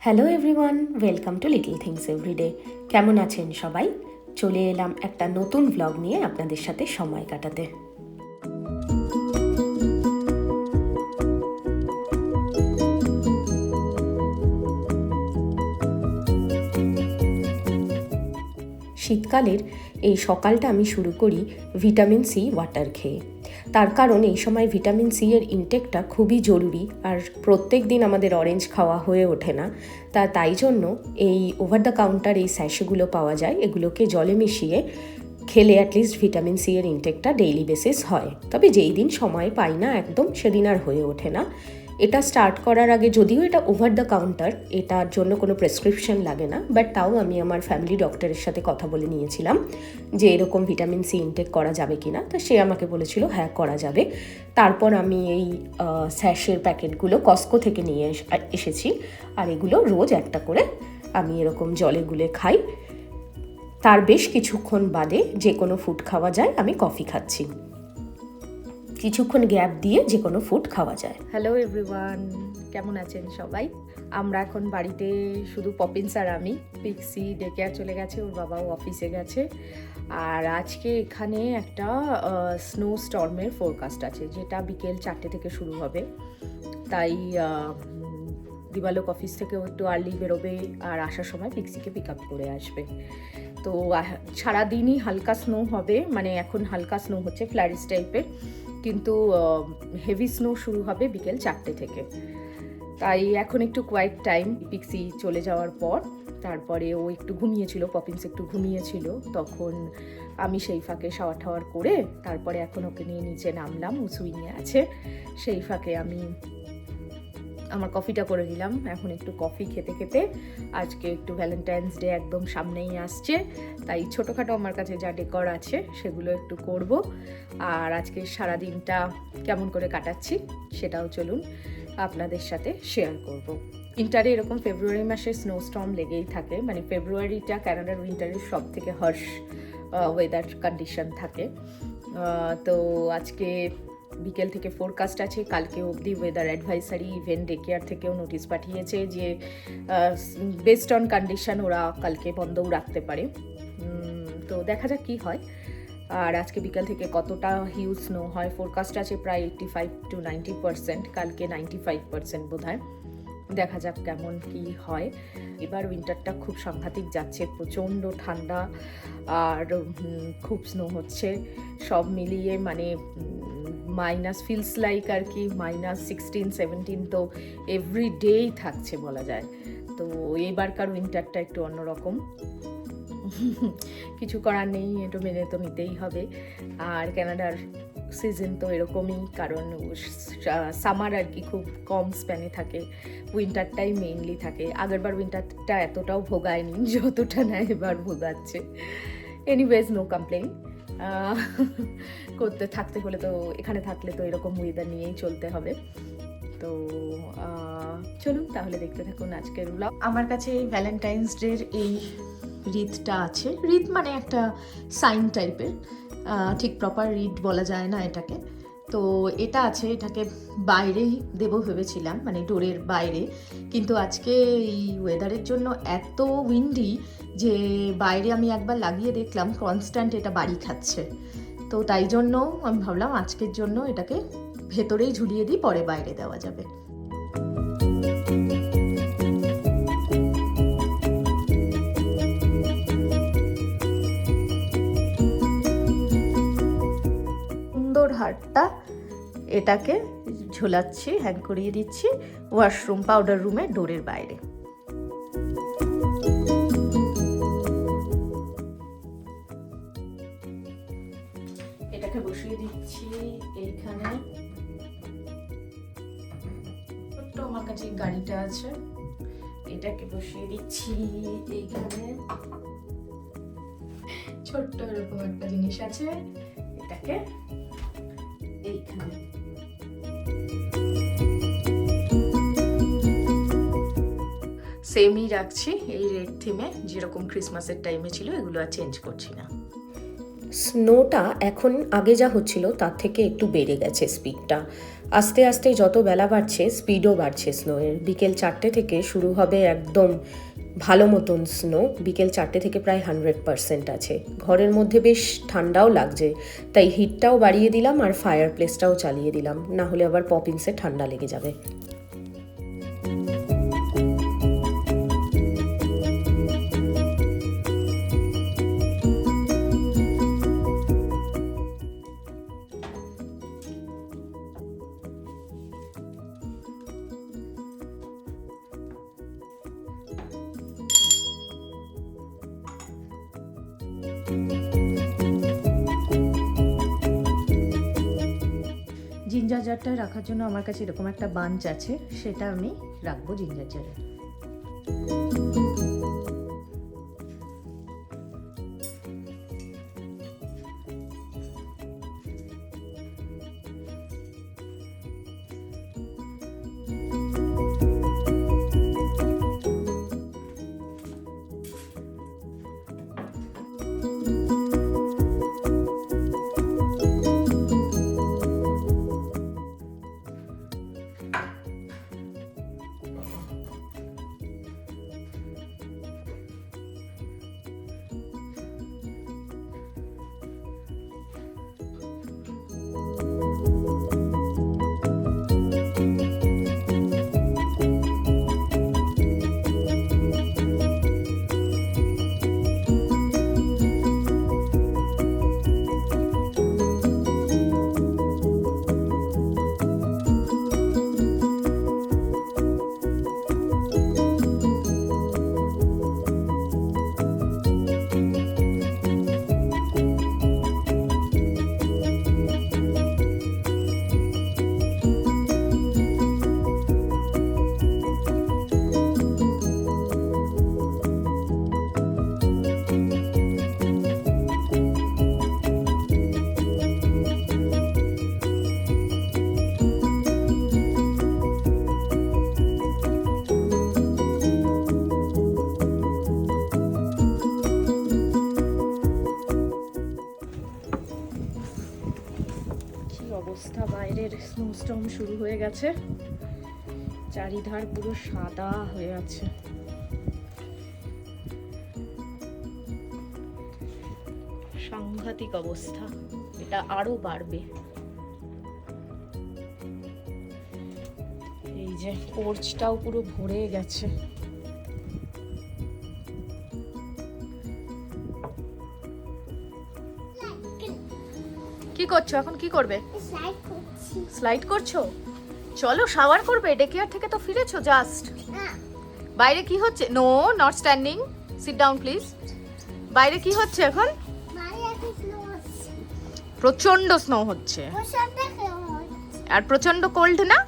Hello everyone, welcome to little things everyday. কেমন আছেন সবাই? চলে এলাম একটা নতুন ব্লগ নিয়ে আপনাদের সাথে সময় কাটাতে। শীতকালের এই সকালটা আমি শুরু করি ভিটামিন সি ওয়াটার খেয়ে। তার কারণ এই সময় ভিটামিন সি এর ইনটেকটা খুবই জরুরি, আর প্রত্যেক দিন আমাদের অরেঞ্জ খাওয়া হয়ে ওঠে না। তাই জন্য এই ওভার দ্য কাউন্টার এই স্যাশেগুলো পাওয়া যায়, এগুলোকে জলে মিশিয়ে খেলে অ্যাটলিস্ট ভিটামিন সি এর ইনটেকটা ডেইলি বেসিস হয়। তবে যেই দিন সময় পাই না একদম, সেদিন আর হয়ে ওঠে না। এটা স্টার্ট করার আগে, যদিও এটা ওভার দ্য কাউন্টার, এটার জন্য কোনো প্রেসক্রিপশন লাগে না, বাট তাও আমি আমার ফ্যামিলি ডক্টরের সাথে কথা বলে নিয়েছিলাম যে এরকম ভিটামিন সি ইনটেক করা যাবে কি না। তো সে আমাকে বলেছিল হ্যাঁ করা যাবে। তারপর আমি এই স্যাশের প্যাকেটগুলো কস্কো থেকে নিয়ে এসেছি, আর এগুলো রোজ একটা করে আমি এরকম জলে গুলে খাই। তার বেশ কিছুক্ষণ বাদে যে কোনো ফুড খাওয়া যায়, আমি কফি খাচ্ছি। কিছুক্ষণ গ্যাপ দিয়ে যে কোনো ফুড খাওয়া যায়। হ্যালো এভরিওয়ান, কেমন আছেন সবাই? আমরা এখন বাড়িতে শুধু পপিন্স আর আমি। পিক্সি ডেকে চলে গেছে, ওর বাবাও অফিসে গেছে। আর আজকে এখানে একটা স্নো স্টর্মের ফোরকাস্ট আছে, যেটা বিকেল 4টে থেকে শুরু হবে। তাই দিবালোক অফিস থেকেও একটু আর্লি বেরোবে, আর আসার সময় পিক্সিকে পিক আপ করে আসবে। তো সারাদিনই হালকা স্নো হবে, মানে এখন হালকা স্নো হচ্ছে ফ্ল্যারিস টাইপের, কিন্তু হেভি স্নো শুরু হবে বিকেল 4টে থেকে। তাই এখন একটু কোয়াইট টাইম পিক্সি চলে যাওয়ার পর। তারপরে ও একটু ঘুমিয়েছিল, পপিন্স একটু ঘুমিয়েছিল, তখন আমি সেই ফাঁকে শাওয়ার টাওয়ার করে তারপরে এখন ওকে নিয়ে নিচে নামলাম। ও সুইংয়ে আছে, সেই ফাঁকে আমি আমার কফিটা করে দিলাম। এখন একটু কফি খেতে খেতে, আজকে একটু ভ্যালেন্টাইন্স ডে একদম সামনেই আসছে, তাই ছোটোখাটো আমার কাছে যা ডেকর আছে সেগুলো একটু করব। আর আজকে সারাদিনটা কেমন করে কাটাচ্ছি সেটাও চলুন আপনাদের সাথে শেয়ার করব। উইন্টারে এরকম ফেব্রুয়ারি মাসে স্নোস্টর্ম লেগেই থাকে, মানে ফেব্রুয়ারিটা কানাডার উইন্টারের সব থেকে হার্শ ওয়েদার কন্ডিশন থাকে। তো আজকে বিকেল থেকে ফোরকাস্ট আছে, কালকে অবধি weather advisory even day care থেকেও নোটিশ পাঠিয়েছে যে বেসড অন কন্ডিশন ওরা কালকে বন্ধও রাখতে পারে। তো দেখা যাক কী হয়। আর আজকে বিকাল থেকে কতটা হিউজ স্নো হয়, ফোরকাস্ট আছে প্রায় 85 to 90%, কালকে 95% বোধ হয়। দেখা যাক কেমন কি হয়। এবার উইন্টারটা খুব সাংঘাতিক যাচ্ছে, প্রচণ্ড ঠান্ডা আর খুব স্নো হচ্ছে, সব মিলিয়ে মানে মাইনাস ফিলস লাইক আর কি -16-17 তো এভরি ডেই থাকছে বলা যায়। তো এবারকার উইন্টারটা একটু অন্যরকম, কিছু করার নেই, একটু মেনে তো নিতেই হবে। আর কানাডার সিজন তো এরকমই, কারণ সামার আর কি খুব কম স্প্যানে থাকে, উইন্টারটাই মেইনলি থাকে। আগেরবার উইন্টারটা এতটাও ভোগায়নি যতটা না এবার ভোগাচ্ছে। Anyways, no complain. করতে থাকতে হলে তো, এখানে থাকলে তো এরকম ওয়েদার নিয়েই চলতে হবে। তো চলুন তাহলে দেখতে থাকুন আজকের ব্লগ। আমার কাছে ভ্যালেন্টাইন্স ডের এই রিতটা আছে। রিত মানে একটা সাইন টাইপের, ঠিক প্রপার রিত বলা যায় না এটাকে। তো এটা আছে, এটাকে বাইরেই দেবো ভেবেছিলাম, মানে ডোরের বাইরে, কিন্তু আজকে এই ওয়েদারের জন্য এত উইন্ডি যে বাইরে আমি একবার লাগিয়ে দেখলাম কনস্ট্যান্ট এটা বাড়ি খাচ্ছে। তো তাই জন্য আমি ভাবলাম আজকের জন্য এটাকে ভেতরেই ঝুলিয়ে দিই, পরে বাইরে দেওয়া যাবে। সুন্দর হারটা এটাকে ঝোলাচ্ছি, হ্যাং করিয়ে দিচ্ছি ওয়াশরুম পাউডার রুমে ডোরের বাইরে। এটাকে বসিয়ে দিচ্ছি এইখানে। ছোট্ট আমার কাছে গাড়িটা আছে, এটাকে বসিয়ে দিচ্ছি এইখানে। ছোট্ট এরকম একটা জিনিস আছে, এটাকে এইখানে। সেমই রাখছি এই রেড থিমে, যেরকম ক্রিসমাসের টাইমে ছিল, এগুলো আর চেঞ্জ করছি না। স্নোটা এখন আগে যা হচ্ছিল তার থেকে একটু বেড়ে গেছে স্পিডটা, আস্তে আস্তে যত বেলা বাড়ছে স্পিডও বাড়ছে স্নোয়ের। বিকেল 4টে থেকে শুরু হবে একদম ভালো মতন স্নো। বিকেল 4টে থেকে প্রায় 100% আছে। ঘরের মধ্যে বেশ ঠান্ডাও লাগছে, তাই হিটটাও বাড়িয়ে দিলাম আর ফায়ার প্লেসটাও চালিয়ে দিলাম, না হলে আবার পপিন্সে ঠান্ডা লেগে যাবে। জিঞ্জার জারটা রাখার জন্য আমার কাছে এরকম একটা বাঞ্চ আছে, সেটা আমি রাখবো জিঞ্জার জারে। অবস্থা, বাইরের স্নোস্টর্ম শুরু হয়ে গেছে, চারিধার পুরো সাদা হয়ে আছে। সাংঘাতিক অবস্থা, এটা আরো বাড়বে। এই যে পোর্চটাও পুরো ভরে গেছে। কি করছো এখন? কি করবে? স্লাইড করছো? চলো শাওয়ার করবে। ডে কেয়ার থেকে তো ফিরেছো জাস্ট। বাইরে কি হচ্ছে? No, not standing, sit down please. বাইরে কি হচ্ছে এখন? প্রচন্ড স্নো হচ্ছে আর প্রচন্ড কোল্ড না?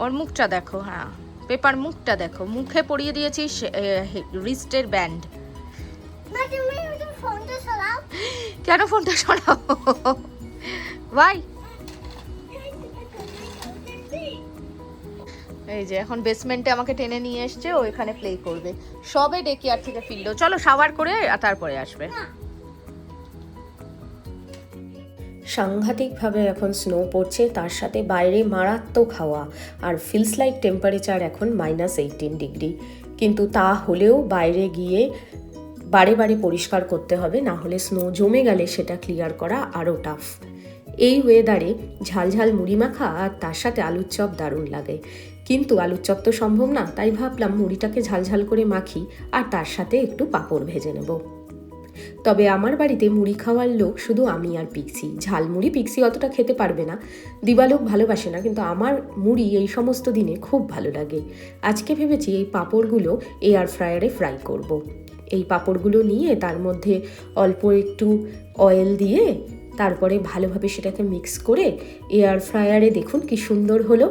ওর মুখটা দেখো। হ্যাঁ, পেপার মুখটা দেখো। মুখে পরিয়ে দিয়েছিস রিস্টের ব্যান্ড। কেন ফোনটা সরাও? ভাই এই যে এখন বেসমেন্টে আমাকে টেনে নিয়ে এসছে, ও এখানে প্লে করবে। সবে ডে কেয়ার থেকে ফিরলো। চলো শাওয়ার করে তারপরে আসবে। সাংঘাতিকভাবে এখন স্নো পড়ছে, তার সাথে বাইরে মারাত্মক হাওয়া, আর ফিলস লাইক টেম্পারেচার এখন -18 ডিগ্রি। কিন্তু তা হলেও বাইরে গিয়ে বারে বারে পরিষ্কার করতে হবে, না হলে স্নো জমে গেলে সেটা ক্লিয়ার করা আরও টাফ। এই ওয়েদারে ঝালঝাল মুড়ি মাখা আর তার সাথে আলুর চপ দারুণ লাগে, কিন্তু আলুর চপ তো সম্ভব না, তাই ভাবলাম মুড়িটাকে ঝালঝাল করে মাখি আর তার সাথে একটু পাঁপড় ভেজে নেব। তবে আমার বাড়িতে মুড়ি খাওয়ার লোক শুধু আমি আর পিক্সি। ঝালমুড়ি পিক্সি অতটা খেতে পারবে না, দিবালোক ভালোবাসে না, কিন্তু আমার মুড়ি এই সমস্ত দিনে খুব ভালো লাগে। আজকে ভেবেছি এই পাঁপড়গুলো এয়ার ফ্রায়ারে ফ্রাই করব। এই পাঁপড়গুলো নিয়ে তার মধ্যে অল্প একটু অয়েল দিয়ে তারপরে ভালোভাবে সেটাকে মিক্স করে এয়ার ফ্রায়ারে দেখুন কি সুন্দর হলো।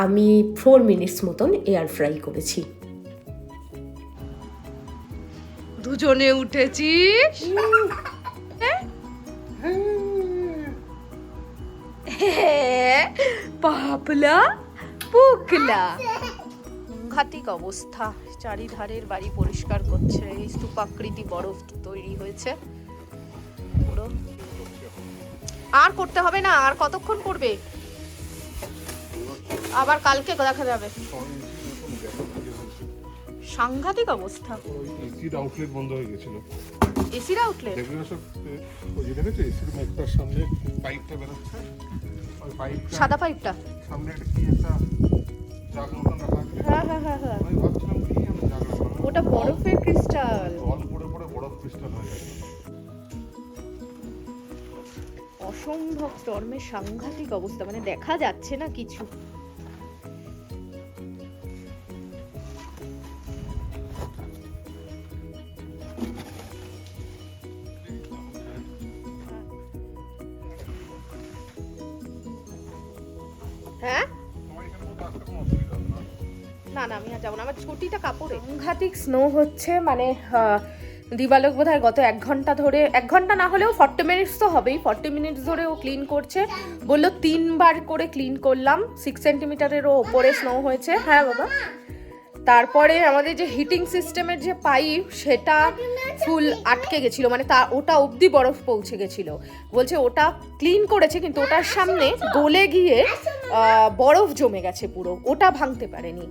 আমি 4 মিনিটস মতন এয়ার ফ্রাই করেছি। দুজনে উঠেছি পাপলা পুকলা। সাংঘাতিক অবস্থা, চারিধারের বাড়ি পরিষ্কার করছে। এই স্তূপাকৃতি বরফ তৈরি হয়েছে পুরো। আর করতে হবে না, আর কতক্ষণ করবে, আবার কালকে দেখা যাবে। সাংঘাতিক অবস্থা। এসির আউটলেট বন্ধ হয়ে গেছিল। এসির আউটলেট দেখবে সব ওই যে দেখেছো এসির মুখটার সামনে পাইপটা বেরোচ্ছে, ওই পাইপটা সাদা পাইপটা। সামনে একটা কি একটা জাগ মতন রাখা আছে। হ্যাঁ হ্যাঁ হ্যাঁ হ্যাঁ, আমি ভাবছিলাম কি আমি জাগ রাখলাম, ওটা বরফের ক্রিস্টাল। জল পড়ে পড়ে বরফ ক্রিস্টাল হয়ে গেছে। অসম্ভব স্টর্মের সাংঘাতিক অবস্থা, মানে দেখা যাচ্ছে না কিছু। হ্যাঁ আমার এখানে মধ্যে আসতে কোনো অসুবিধা হবে না। না না, আমি আর যাবো না, আমার ছুটিটা কাপড়ে। সাংঘাতিক স্নো হচ্ছে, মানে দিবালোক বোধহয় গত 1 ঘন্টা ধরে, 1 ঘন্টা না হলেও 40 মিনিটস তো হবেই, 40 মিনিটস ধরে ও ক্লিন করছে। বললো 3 বার করে ক্লিন করলাম, 6 সেন্টিমিটারেরও ওপরে স্নো হয়েছে। হ্যাঁ বাবা, তারপরে আমাদের যে হিটিং সিস্টেমের যে পাইপ সেটা ফুল আটকে গেছিল, মানে ওটা অবধি বরফ পৌঁছে গেছিল। বলছে ওটা ক্লিন করেছে কিন্তু ওটার সামনে গলে গিয়ে বরফ জমে গেছে পুরো, ওটা ভাঙতে পারেনি।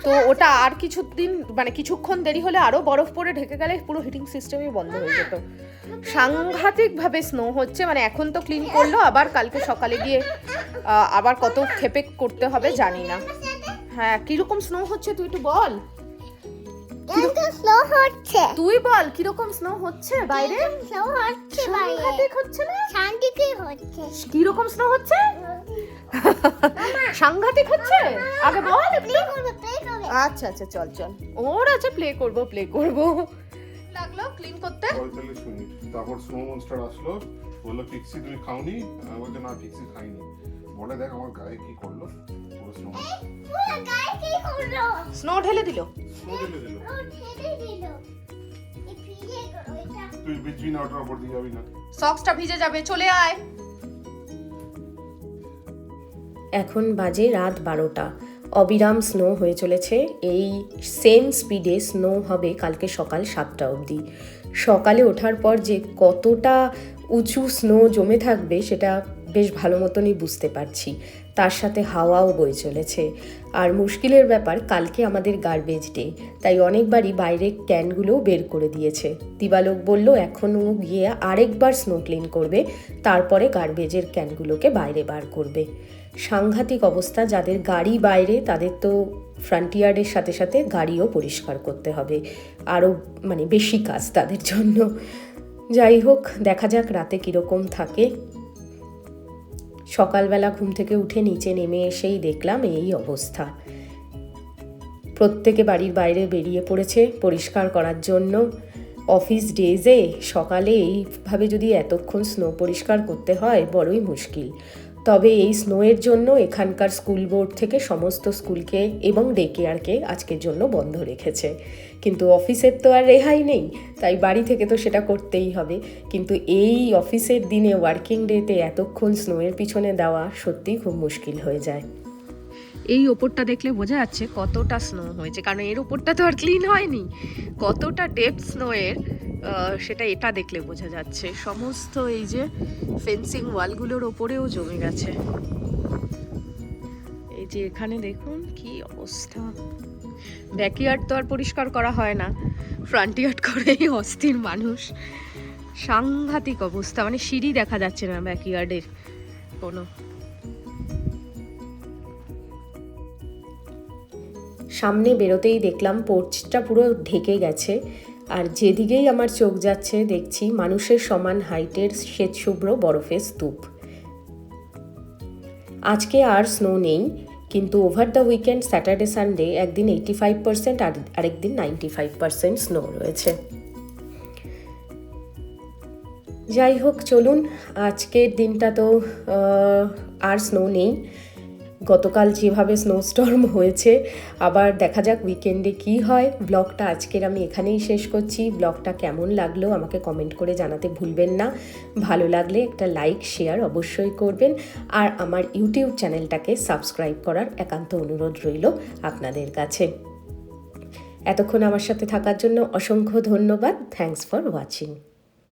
তো ওটা আর কিছুদিন, মানে কিছুক্ষণ দেরি হলে আরো বরফ পড়ে ঢেকে গেলে পুরো হিটিং সিস্টেমই বন্ধ হয়ে যেত। সাংঘাতিক ভাবে স্নো হচ্ছে, মানে এখন তো ক্লিন করলো, আবার কালকে সকালে গিয়ে আবার কত ক্ষেপে করতে হবে জানি না। হ্যাঁ, কিরকম স্নো হচ্ছে তুই একটু বল। স্লো হচ্ছে, তুই বল কিরকম স্নো হচ্ছে বাইরে। স্লো হচ্ছে বাইরে, সাংঘাতিক হচ্ছে না? শান্তিতে হচ্ছে। কিরকম স্নো হচ্ছে? সাংঘাতিক হচ্ছে, আগে বল একটু। প্লে করবে, প্লে করবে। আচ্ছা আচ্ছা, চল চল, ওর আছে, প্লে করব প্লে করব। লাগলো ক্লিন করতে 45 মিনিট। তারপর স্নো মনস্টার আসলো, বললো পিক্সি তুমি খাওনি? আমি বলছি না পিক্সি খাইনি। বলে দেখ আমার গায়ে কি করলো, পুরো স্নো পুরো গায়ে কি করলো? স্নো ঢেলে দিল। স্নো ঢেলে দিল। ও ঠেলে দিল। এই ভিজে গেল এটা। তুই ভিজবি না, ওটার উপর দিয়ে যাবি না। সক্সটা ভিজে যাবে, চলে আয়। এখন বাজে রাত 12টা, অবিরাম স্নো হয়ে চলেছে। এই সেম স্পিডে স্নো হবে কালকে সকাল 7টা অবধি। সকালে ওঠার পর যে কতটা উঁচু স্নো জমে থাকবে সেটা বেশ ভালো মতনই বুঝতে পারছি। তার সাথে হাওয়াও বয়ে চলেছে। আর মুশকিলের ব্যাপার, কালকে আমাদের গার্বেজ ডে, তাই অনেকবারই বাইরের ক্যানগুলোও বের করে দিয়েছে। দিবালোক বলল এখনও গিয়ে আরেকবার স্নো ক্লিন করবে, তারপরে গার্বেজের ক্যানগুলোকে বাইরে বার করবে। সাংঘাতিক অবস্থা, যাদের গাড়ি বাইরে তাদের তো ফ্রন্টিয়ার্ডের সাথে সাথে গাড়িও পরিষ্কার করতে হবে, আরও মানে বেশি কাজ তাদের জন্য। যাই হোক, দেখা যাক রাতে কীরকম থাকে। সকালবেলা ঘুম থেকে উঠে নিচে নেমে এসেই দেখলাম এই অবস্থা। প্রত্যেকে বাড়ির বাইরে বেরিয়ে পড়েছে পরিষ্কার করার জন্য। অফিস ডেজে সকালে এইভাবে যদি এতক্ষণ স্নো পরিষ্কার করতে হয় বড়ই মুশকিল। তবে এই স্নোয়ের জন্য এখানকার স্কুল বোর্ড থেকে সমস্ত স্কুলকে এবং ডে কেয়ারকে আজকের জন্য বন্ধ রেখেছে। কিন্তু অফিসের তো আর রেহাই নেই, তাই বাড়ি থেকে তো সেটা করতেই হবে। কিন্তু এই অফিসের দিনে, ওয়ার্কিং ডেতে এতক্ষণ স্নোয়ের পিছনে দেওয়া সত্যিই খুব মুশকিল হয়ে যায়। এই ওপরটা দেখলে বোঝা যাচ্ছে কতটা স্নো হয়েছে, কারণ এর ওপরটা তো আর ক্লিন হয়নি। কতটা ডেপথ স্নোয়ের সেটা এটা দেখলে বোঝা যাচ্ছে। সমস্ত এই যে ফেন্সিং ওয়ালগুলোর ওপরেও জমে গেছে। এই যে এখানে দেখুন কি অবস্থা। ব্যাকইয়ার্ড তো আর পরিষ্কার করা হয় না, ফ্রন্ট ইয়ার্ড করেই অস্থির মানুষ। সাংঘাতিক অবস্থা, মানে সিঁড়ি দেখা যাচ্ছে না ব্যাকইয়ার্ডের কোনো। সামনে বেরোতেই দেখলাম পোর্চটা পুরো ঢেকে গেছে, আর যেদিকেই আমার চোখ যাচ্ছে দেখছি মানুষের সমান হাইটের শ্বেতশুভ্র বরফের স্তূপ। আজকে আর স্নো নেই, কিন্তু over the weekend Saturday Sunday একদিন 85% আর আরেকদিন 95% স্নো রয়েছে। যাই হোক, চলুন, আজকের দিনটা তো আর স্নো নেই। গতকাল যেভাবে স্নোস্টর্ম হয়েছে, আবার দেখা যাক উইকেন্ডে কি হয়। ব্লগটা আজকের আমি এখানেই শেষ করছি। ব্লগটা কেমন লাগলো আমাকে কমেন্ট করে জানাতে ভুলবেন না। ভালো লাগলে একটা লাইক শেয়ার অবশ্যই করবেন, আর আমার ইউটিউব চ্যানেলটাকে সাবস্ক্রাইব করার একান্ত অনুরোধ রইল আপনাদের কাছে। এতক্ষণ আমার সাথে থাকার জন্য অসংখ্য ধন্যবাদ। Thanks for watching.